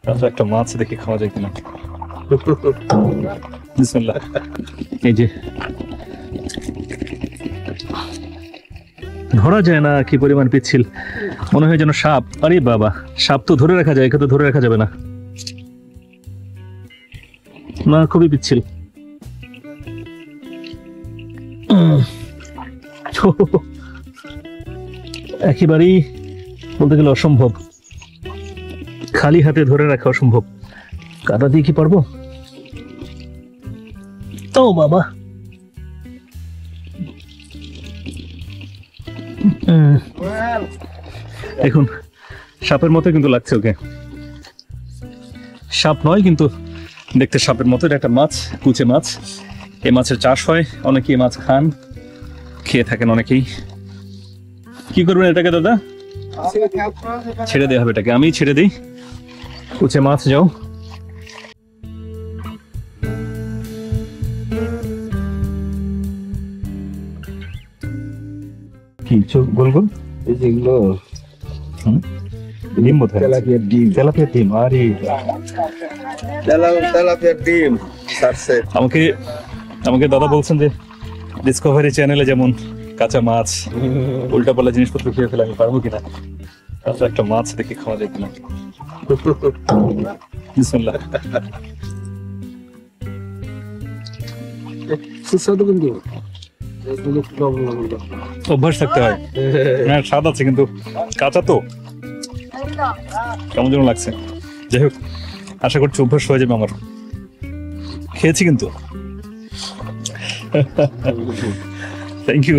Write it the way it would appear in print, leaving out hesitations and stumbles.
একটা মাছ দেখে খাওয়া যায় কিনা। বিসমিল্লাহ। এই যে ধরা যায় না কি পরিমাণ পিচ্ছিল, মনে হয় যেন সাপ। আরে বাবা, সাপ তো ধরে রাখা যায়, একে তো ধরে রাখা যাবে না। না, খুবই পিচ্ছিল। একেবারেই বলতে গেলে অসম্ভব, খালি হাতে ধরে রাখা অসম্ভব। কাদা দিয়ে কি পারবো? ও বাবা, দেখুন সাপের মতো কিন্তু লাগছে ওকে। সাপ নয় কিন্তু দেখতে সাপের মতো। এটা একটা মাছ, কুচে মাছ। এই মাছের চাষ হয়, অনেকেই মাছ খান, খেয়ে থাকেন অনেকেই। কি করবেন এটাকে দাদা? ছেড়ে দেওয়া হবে এটাকে, আমি ছেড়ে দিই। কুচে মাছ যাও। কি চোখ গোল গোল? এই যেগুলো ডিম বোধ হয়। তেলাপিয়ার ডিম। তেলাপিয়ার ডিম। আরে তেলাপিয়ার ডিম সারছে। আমাকে আমাকে দাদা বলছেন যে ডিসকভারি চ্যানেলে যেমন কাঁচা মাছ উল্টাপাল্টা জিনিসপত্র খেয়ে ফেলে আমি পারবো কিনা। একটা মাছ দেখে খাওয়া যায় কিনা। বিসমিল্লাহ। সুস্বাদু কিন্তু অভ্যাস থাকতে হয়। হ্যাঁ, স্বাদ আছে কিন্তু কাঁচা তো কেমন যেন লাগছে। যাই হোক, আশা করছি অভ্যাস হয়ে যাবে আমার। খেয়েছি কিন্তু। Thank you.